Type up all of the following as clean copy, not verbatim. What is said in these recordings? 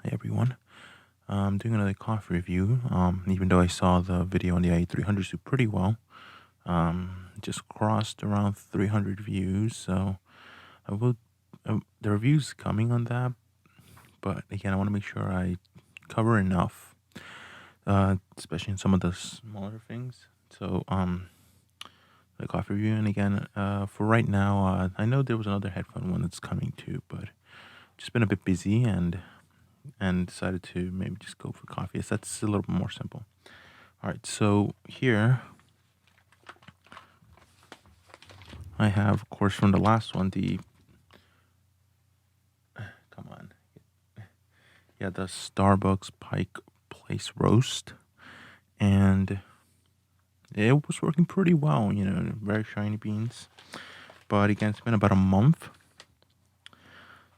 Hey everyone, I'm doing another coffee review. Even though I saw the video on the i300 do pretty well, just crossed around 300 views. So I will, the review's coming on that, but again, I want to make sure I cover enough, especially in some of the smaller things. So the coffee review, and again, for right now, I know there was another headphone one that's coming too, but just been a bit busy and decided to maybe just go for coffee. Yes, that's a little bit more simple. All right, so here I have, of course, from the last one, the come on, yeah, the Starbucks Pike Place Roast, and it was working pretty well. Very shiny beans. But again, it's been about a month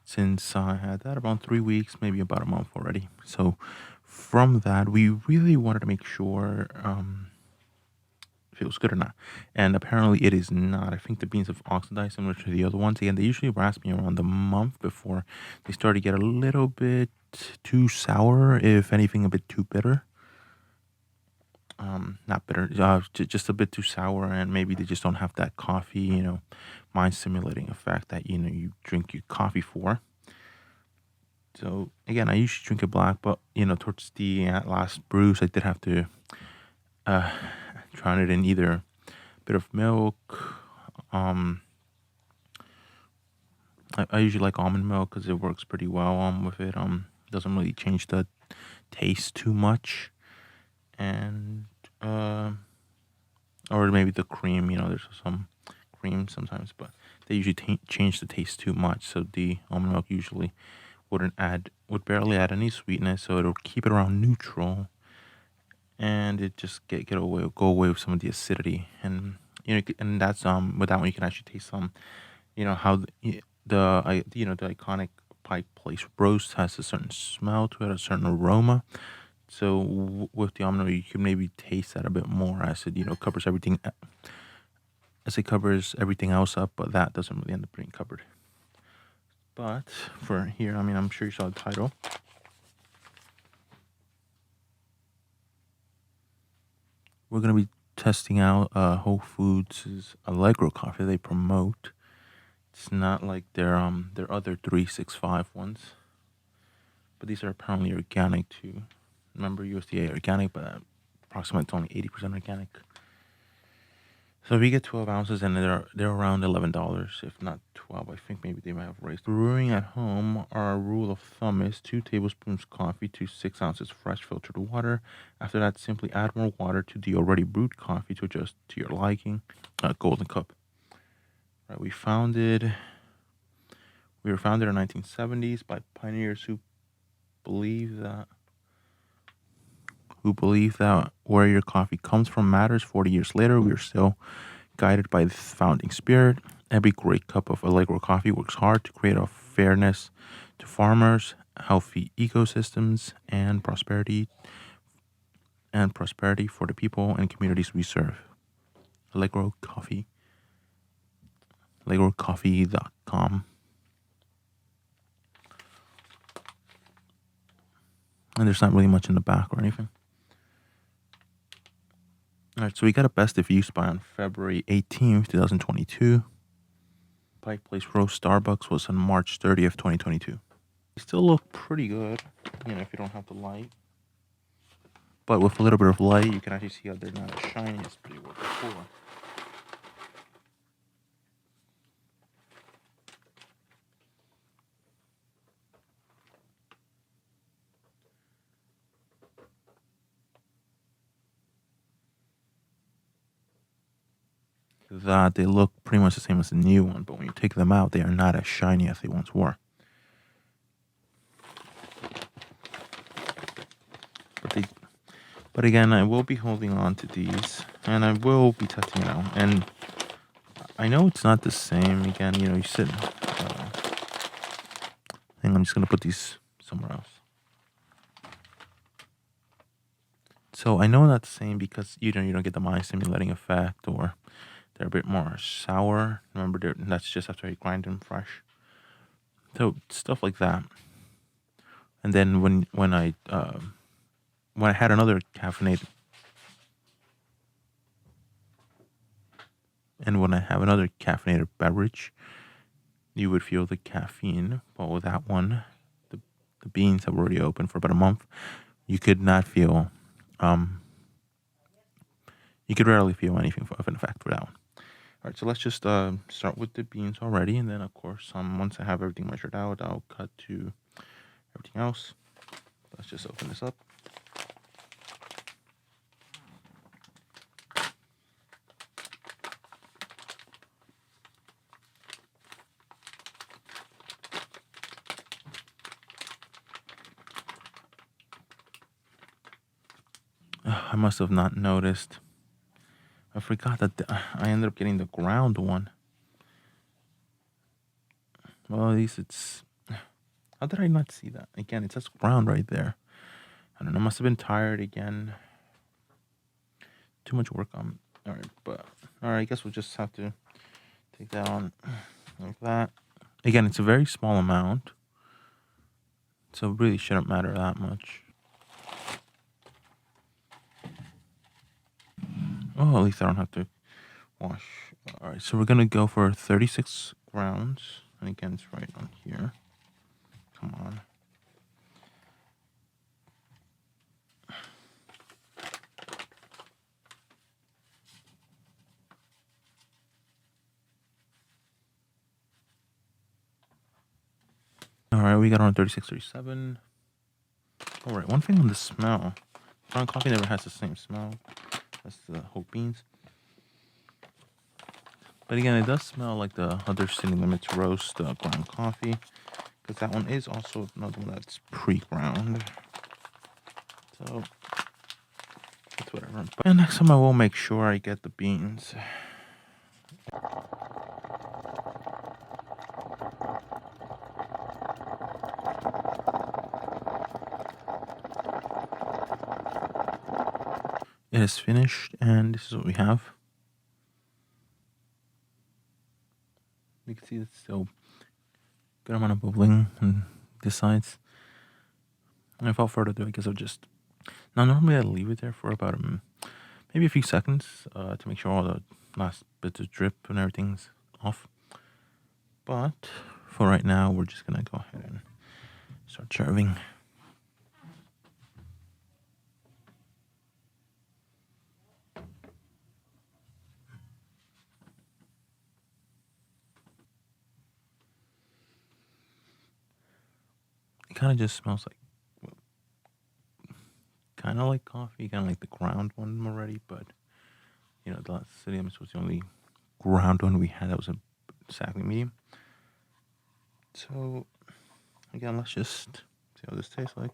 since I had that, about 3 weeks, maybe about a month already. So from that, we really wanted to make sure if it was good or not. And apparently it is not. I think the beans have oxidized similar to the other ones. Again, they usually rasp me around the month before they start to get a little bit too sour, if anything, a bit too bitter. Not bitter, just a bit too sour, and maybe they just don't have that coffee, mind stimulating effect that you drink your coffee for. So again, I usually drink it black, but towards the last brews, I did have to uh, drown it in either bit of milk. Um, I usually like almond milk because it works pretty well with it. Doesn't really change the taste too much, and uh, or maybe the cream. There's some cream sometimes, but they usually change the taste too much. So the almond milk usually would barely add any sweetness, so it'll keep it around neutral, and it just go away with some of the acidity, and and that's with that one you can actually taste some, how the iconic Pike Place roast has a certain smell to it, a certain aroma. So with the almond oil, you can maybe taste that a bit more as it covers everything, as it covers everything else up, but that doesn't really end up being covered. But for here, I mean, I'm sure you saw the title. We're gonna be testing out Whole Foods' Allegro coffee they promote. It's not like their other 365 ones, but these are apparently organic too. Remember USDA organic, but approximately it's only 80% organic. So we get 12 ounces, and they're around $11, if not 12. I think maybe they might have raised. Brewing at home, our rule of thumb is 2 tablespoons coffee to 6 ounces fresh filtered water. After that, simply add more water to the already brewed coffee to adjust to your liking. Golden cup. Right, we were founded in the 1970s by pioneers believe that who believe that where your coffee comes from matters. 40 years later, we are still guided by the founding spirit. Every great cup of Allegro coffee works hard to create a fairness to farmers, healthy ecosystems, and prosperity for the people and communities we serve. Allegro Coffee. AllegroCoffee.com. And there's not really much in the back or anything. All right, so we got a best of use by on February 18th, 2022. Pike Place Roast Starbucks was on March 30th, 2022. They still look pretty good, if you don't have the light. But with a little bit of light, you can actually see how they're not as shiny as they were before. That they look pretty much the same as the new one, but when you take them out, they are not as shiny as they once were. But again, I will be holding on to these, and I will be testing it out. And I know it's not the same. Again, you sit. I think I'm just gonna put these somewhere else. So I know not the same because you don't get the mind stimulating effect, or they're a bit more sour. Remember, that's just after you grind them fresh. So stuff like that. And then when I had another caffeinated, and when I have another caffeinated beverage, you would feel the caffeine. But with that one, the the beans have already opened for about a month. You could not feel, um, you could rarely feel anything of an effect for that one. All right, so let's just start with the beans already, and then of course, once I have everything measured out, I'll cut to everything else. Let's just open this up. I must have not noticed. I forgot that I ended up getting the ground one. Well, at least it's. How did I not see that? Again, it says ground right there. I don't know. I must have been tired again. Too much work on. All right, but all right. I guess we'll just have to take that on like that. Again, it's a very small amount, so it really shouldn't matter that much. Oh, at least I don't have to wash. All right, so we're gonna go for 36 grounds, and again, it's right on here. Come on. All right, we got on 36, 37. All right, one thing on the smell. Ground coffee never has the same smell as the whole beans. But again, it does smell like the other City Limits roast ground coffee, because that one is also another one that's pre-ground. So it's whatever. But next time I will make sure I get the beans. It is finished, and this is what we have. You can see it's still good amount of bubbling on this sides. And without further ado, I guess I'll just. Now, normally I leave it there for about maybe a few seconds to make sure all the last bits of drip and everything's off. But for right now, we're just gonna go ahead and start serving. It kind of just smells like, kind of like coffee, kind of like the ground one already. But the last City Limits was the only ground one we had that was exactly medium. So again, let's just see how this tastes like.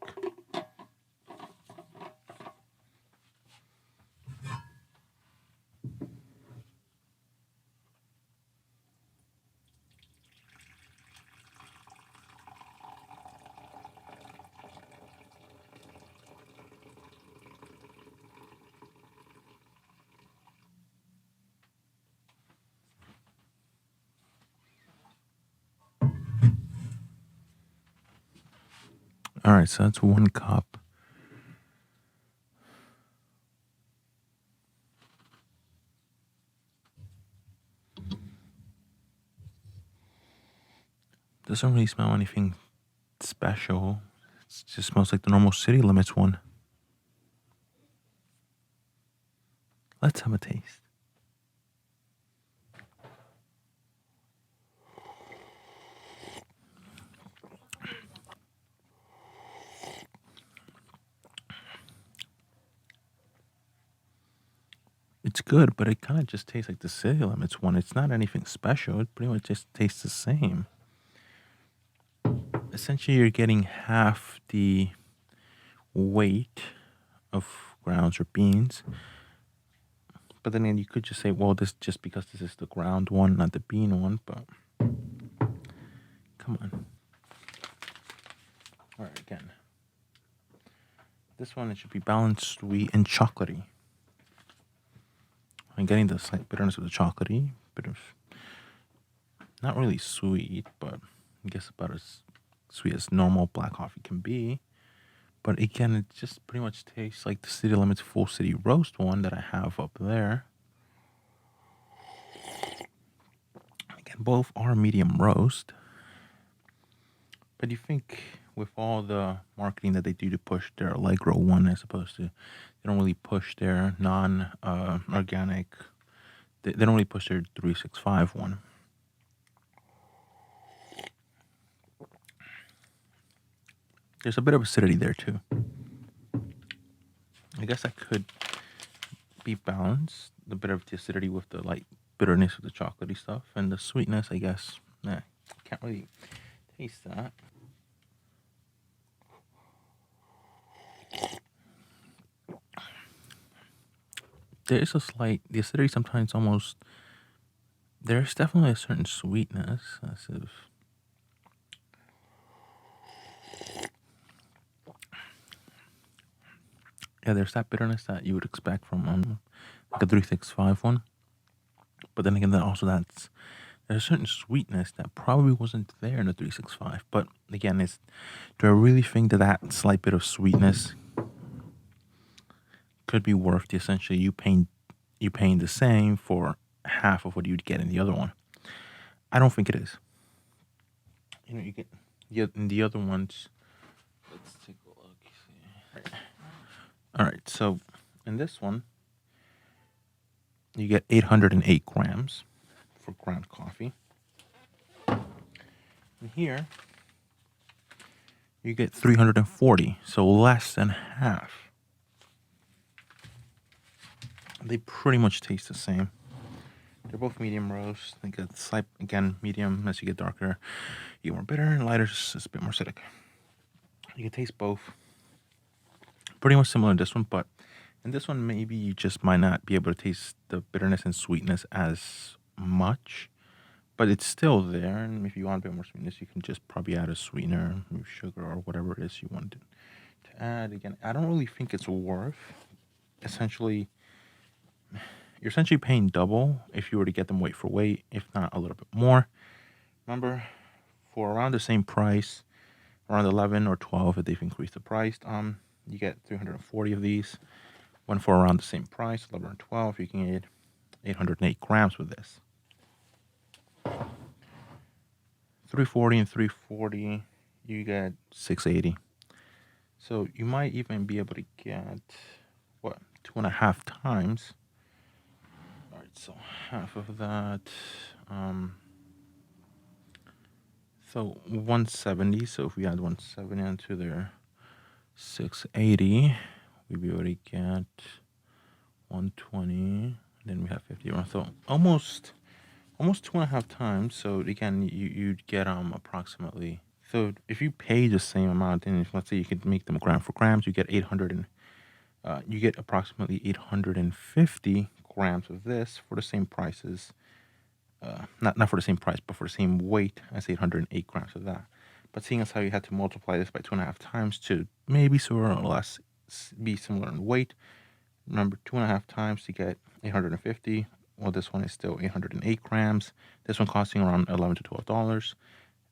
All right, so that's 1 cup. Doesn't really smell anything special. It just smells like the normal City Limits one. Let's have a taste. It's good, but it kind of just tastes like the City Limits one. It's not anything special. It pretty much just tastes the same. Essentially, you're getting half the weight of grounds or beans. But then again, you could just say, well, this just because this is the ground one, not the bean one. But come on. All right, again. This one, it should be balanced, sweet, and chocolatey. I'm getting the slight bitterness of the chocolatey, bit of not really sweet, but I guess about as sweet as normal black coffee can be. But again, it just pretty much tastes like the City Limits Full City Roast one that I have up there. Again, both are medium roast. But you think with all the marketing that they do to push their Allegro one as opposed to, they don't really push their non organic, they don't really push their 365 one. There's a bit of acidity there too. I guess that could be balanced. The bit of the acidity with the light bitterness of the chocolatey stuff, and the sweetness, I guess. Can't really taste that. There is a slight, the acidity sometimes almost, there's definitely a certain sweetness, as if, yeah, there's that bitterness that you would expect from like a 365 one. But then again, there's a certain sweetness that probably wasn't there in the 365. But again, do I really think that slight bit of sweetness could be worth essentially you paying the same for half of what you'd get in the other one? I don't think it is. You get in the other ones. Let's take a look. See. All right, so in this one, you get 808 grams for ground coffee. And here, you get 340, so less than half. They pretty much taste the same. They're both medium roast. They get slight, again, medium. As you get darker, you get more bitter, and lighter is a bit more acidic. You can taste both. Pretty much similar in this one, but in this one, maybe you just might not be able to taste the bitterness and sweetness as much, but it's still there. And if you want a bit more sweetness, you can just probably add a sweetener, sugar, or whatever it is you want to add. Again, I don't really think it's worth. You're essentially paying double if you were to get them weight for weight, if not a little bit more. Remember, for around the same price, around 11 or 12, if they've increased the price, you get 340 of these. One for around the same price, 11 or 12, you can get 808 grams with this. 340 and 340, you get 680. So you might even be able to get, 2.5 times. All right, so half of that. So 170. So if we add 170 onto their 680, we'd be able to get 120. Then we have 50. So almost 2.5 times. So again, you'd get approximately. So if you pay the same amount, and let's say you could make them gram for grams, you get 800 and you get approximately 850 grams of this for the same prices. Not for the same price, but for the same weight as 808 grams of that. But seeing as how you had to multiply this by 2.5 times to maybe sort or less be similar in weight, remember 2.5 times to get 850. Well, this one is still 808 grams. This one costing around $11 to $12.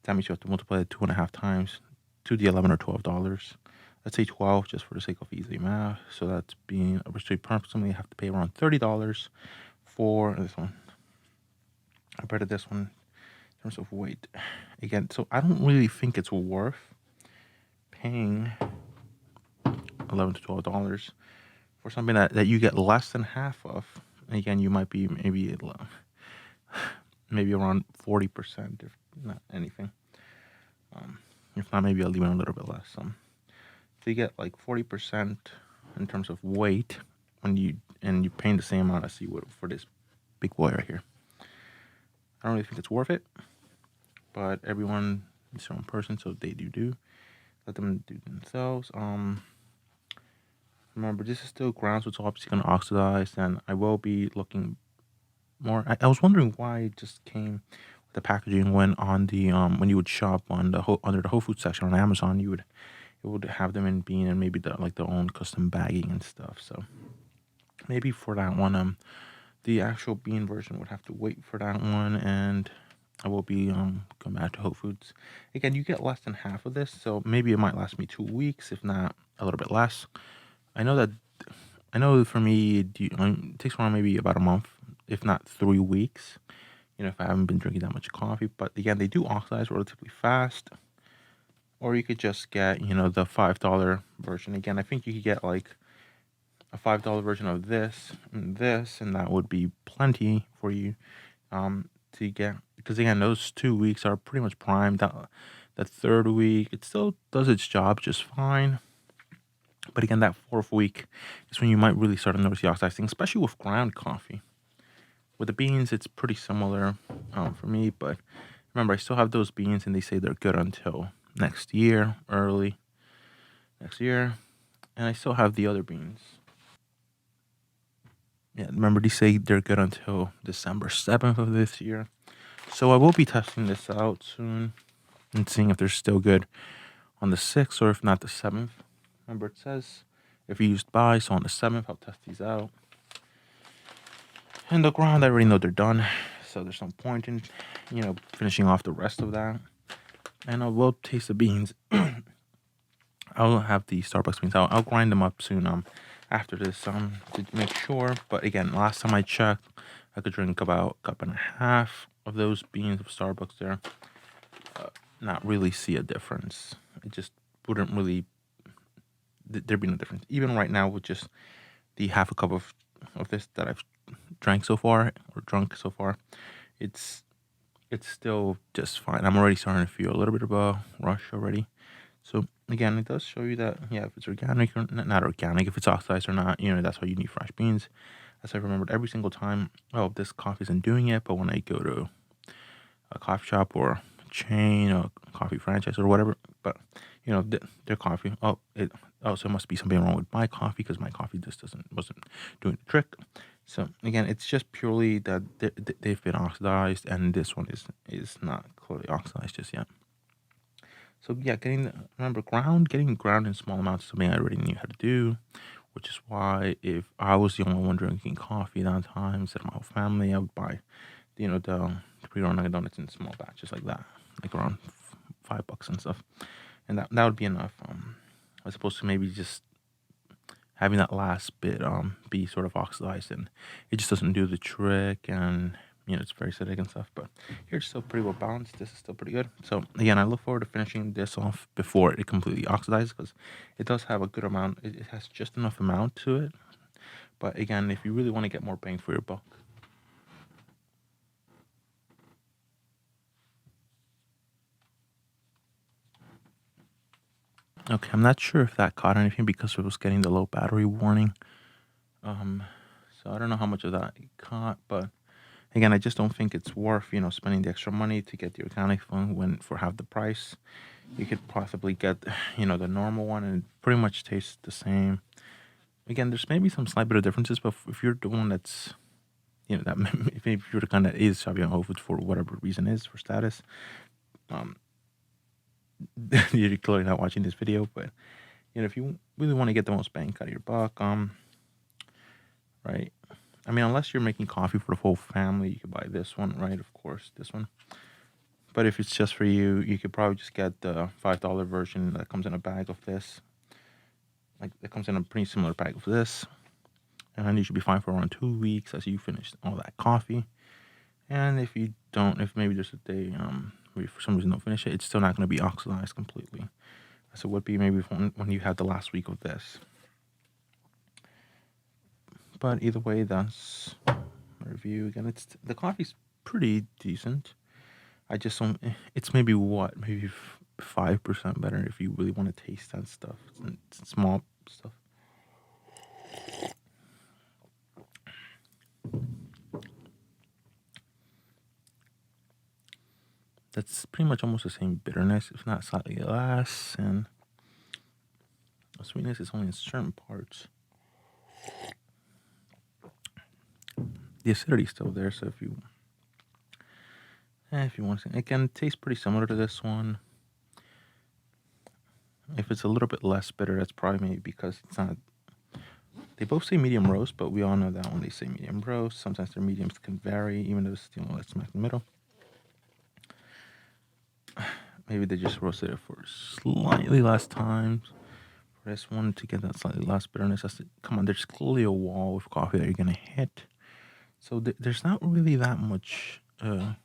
That means you have to multiply it 2.5 times to the $11 or $12. Let's say 12 just for the sake of easy math. So that's being approximately have to pay around $30 for this one. Compared to this one in terms of weight. Again, so I don't really think it's worth paying $11 to $12 for something that you get less than half of. Again, you might be maybe around 40%, if not anything. If not, maybe I'll leave it a little bit less. So you get like 40% in terms of weight when you're paying the same amount as you would for this big boy right here. I don't really think it's worth it, but everyone is their own person, so they do. Let them do themselves. Remember, this is still ground, so it's obviously going to oxidize, and I will be looking more. I was wondering why it just came with the packaging when on the when you would shop on the under the Whole Foods section on Amazon, it would have them in bean and maybe their own custom bagging and stuff. So maybe for that one, the actual bean version would have to wait for that one, and I will be going back to Whole Foods. Again, you get less than half of this, so maybe it might last me 2 weeks, if not a little bit less. I know that I know for me it takes around maybe about a month, if not 3 weeks. If I haven't been drinking that much coffee. But again, they do oxidize relatively fast. Or you could just get the $5 version. Again, I think you could get like a $5 version of this, and that would be plenty for you to get. Because again, those 2 weeks are pretty much primed. That third week, it still does its job just fine. But again, that fourth week is when you might really start to notice the oxidizing, especially with ground coffee. With the beans, it's pretty similar for me. But remember, I still have those beans, and they say they're good until next year, early next year. And I still have the other beans. Yeah, remember, they say they're good until December 7th of this year. So I will be testing this out soon and seeing if they're still good on the 6th, or if not the 7th. Remember, it says if you used by, so on the 7th, I'll test these out. And the ground, I already know they're done, so there's no point in, finishing off the rest of that. And I will taste the beans. I'll have the Starbucks beans. I'll grind them up soon. After this, to make sure. But again, last time I checked, I could drink about a cup and a half of those beans of Starbucks there. Not really see a difference. It just wouldn't really. There'd be no difference. Even right now, with just the half a cup of this that I've drank so far, or drunk so far, it's still just fine. I'm already starting to feel a little bit of a rush already. So again, it does show you that if it's organic or not organic, if it's oxidized or not, that's why you need fresh beans. As I remembered every single time, oh, this coffee isn't doing it, but when I go to a coffee shop or a chain or coffee franchise or whatever, but their coffee, so it must be something wrong with my coffee, because my coffee just wasn't doing the trick. So again, it's just purely that they've been oxidized, and this one is not clearly oxidized just yet. So yeah, getting ground in small amounts is something I already knew how to do, which is why if I was the only one drinking coffee that time instead of my whole family, I would buy, the pre-rolled donuts in small batches like that, like around $5 and stuff, and that would be enough. As opposed to maybe just having that last bit be sort of oxidized, and it just doesn't do the trick, and it's very acidic and stuff. But here it's still pretty well balanced. This is still pretty good. So again, I look forward to finishing this off before it completely oxidizes, because it does have a good amount. It has just enough amount to it. But again, if you really want to get more bang for your buck. Okay, I'm not sure if that caught anything because it was getting the low battery warning. Um, so I don't know how much of that it caught, but again, I just don't think it's worth, spending the extra money to get the organic one when for half the price. You could possibly get, the normal one, and it pretty much tastes the same. Again, there's maybe some slight bit of differences, but if you're the one that's, that if you're the kind that is shopping on Whole Foods for whatever reason is for status, um, you're clearly not watching this video. But if you really want to get the most bang out of your buck, right? I mean, unless you're making coffee for the whole family, you could buy this one, right? Of course, this one. But if it's just for you, you could probably just get the $5 version that comes in a bag of this. Like, it comes in a pretty similar bag of this. And you should be fine for around 2 weeks as you finish all that coffee. And if you don't, if maybe there's a day where you for some reason don't finish it, it's still not going to be oxidized completely. So it would be maybe when you have the last week of this. But either way, that's my review. Again, the coffee's pretty decent. I just don't. It's maybe 5% better if you really want to taste that stuff. It's small stuff. That's pretty much almost the same bitterness, if not slightly less, and the sweetness is only in certain parts. The acidity's still there, so if you want to, again, it tastes pretty similar to this one. If it's a little bit less bitter, that's probably maybe because it's not. They both say medium roast, but we all know that when they say medium roast, sometimes their mediums can vary, even though it's the only smack in the middle. maybe they just roasted it for slightly less time. For this one to get that slightly less bitterness. Come on, there's clearly a wall with coffee that you're gonna hit. So there's not really that much. Again,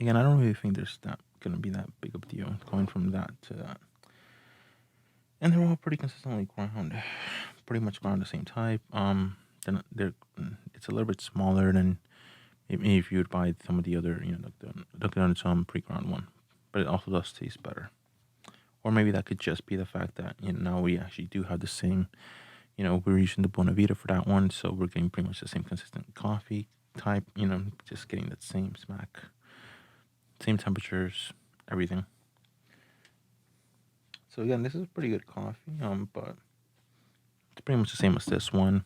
I don't really think there's that gonna be that big of a deal going from that to that. And they're all pretty consistently ground, pretty much ground the same type. They're it's a little bit smaller than maybe if you would buy some of the other, like the Dunkin' Donuts pre-ground one, but it also does taste better. Or maybe that could just be the fact that now we actually do have the same. We're using the Bonavita for that one, so we're getting pretty much the same consistent coffee type. Just getting that same smack, same temperatures, everything. So again, this is pretty good coffee. But it's pretty much the same as this one,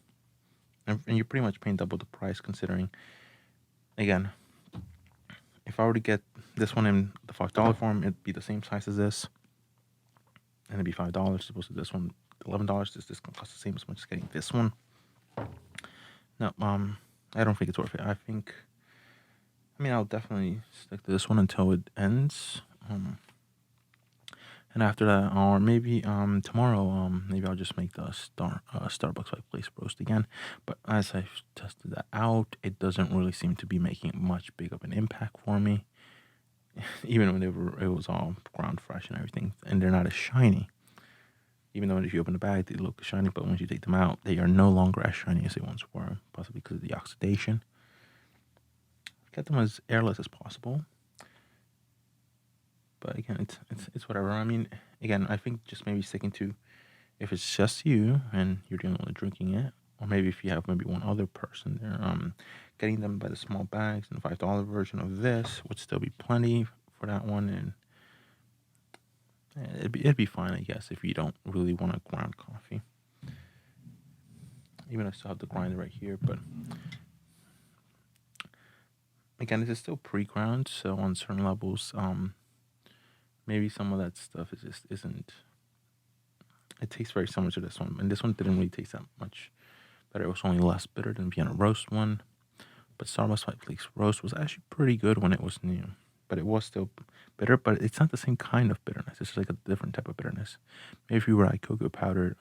and you're pretty much paying double the price considering. Again, if I were to get this one in the $5 form, it'd be the same size as this, and it'd be $5 as opposed to this one, $11. This gonna cost the same as much as getting this one. No, I don't think it's worth it. I'll definitely stick to this one until it ends. And after that, or maybe tomorrow, maybe I'll just make the Starbucks White Place roast again. But as I've tested that out, it doesn't really seem to be making much big of an impact for me. Even when it was all ground fresh and everything, and they're not as shiny. Even though if you open the bag, they look shiny, but once you take them out, they are no longer as shiny as they once were, possibly because of the oxidation. Get them as airless as possible. But again, it's whatever. Again, I think just maybe sticking to if it's just you and you're the only one drinking it, or maybe if you have maybe one other person there, getting them by the small bags and the $5 version of this would still be plenty for that one, and it'd be fine, I guess, if you don't really want a ground coffee. Even I still have the grinder right here, but again, this is still pre-ground, so on certain levels, maybe some of that stuff just isn't. It tastes very similar to this one, and this one didn't really taste that much better. It was only less bitter than Vienna Roast one, but Starbucks White Flakes Roast was actually pretty good when it was new. But it was still bitter, but it's not the same kind of bitterness. It's like a different type of bitterness. Maybe if you were like cocoa powder,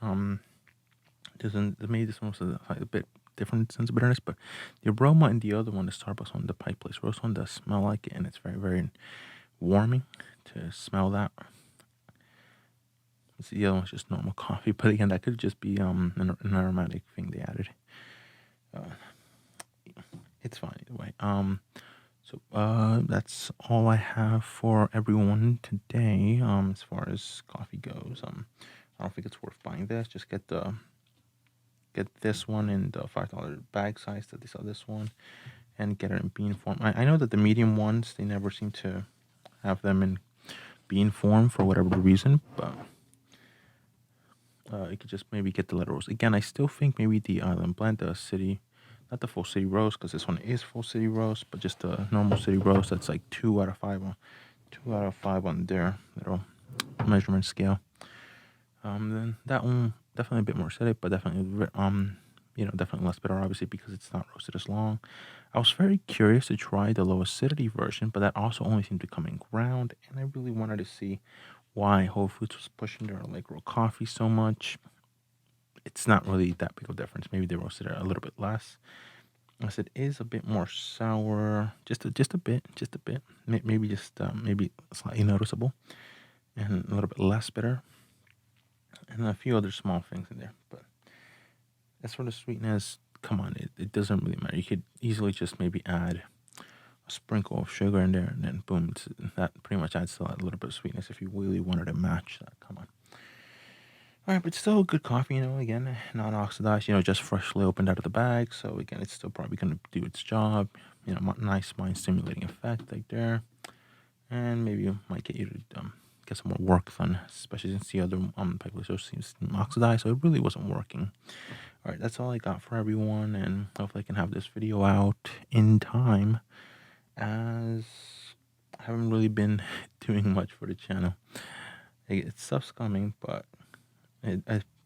maybe this one was a bit different sense of bitterness, but the aroma in the other one, the Starbucks one, the Pike Place Roast one, does smell like it, and it's very, very warming to smell that. The other one's just normal coffee, but again, that could just be an aromatic thing they added. It's fine either way. So that's all I have for everyone today. As far as coffee goes, I don't think it's worth buying this. Just get this one in the $5 bag size that they sell this one, and get it in bean form. I know that the medium ones, they never seem to have them in bean form for whatever the reason, but you could just maybe get the letter roast. Again, I still think maybe the Island Blend, the city, not the full city roast, because this one is full city roast, but just the normal city roast. That's like 2 out of 5 on their little measurement scale. Then that one definitely a bit more acidic, but definitely definitely less bitter, obviously, because it's not roasted as long. I was very curious to try the low acidity version, but that also only seemed to come in ground, and I really wanted to see why Whole Foods was pushing their Allegro coffee so much. It's not really that big of a difference. Maybe they roasted it a little bit less. As it is a bit more sour, just a bit. Maybe maybe slightly noticeable, and a little bit less bitter, and a few other small things in there. But as for the sweetness, come on, it doesn't really matter. You could easily just maybe add a sprinkle of sugar in there, and then boom, that pretty much adds to that little bit of sweetness if you really wanted to match that. Come on. All right, but still good coffee, again, non-oxidized, just freshly opened out of the bag. So again, it's still probably going to do its job, nice mind-stimulating effect right there. And maybe it might get you to get some more work done, especially since the other Pike Place Roast seems oxidized, so it really wasn't working. All right, that's all I got for everyone, and hopefully I can have this video out in time, as I haven't really been doing much for the channel. Stuff's coming, but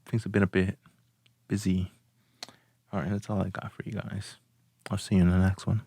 things have been a bit busy. All right, that's all I got for you guys. I'll see you in the next one.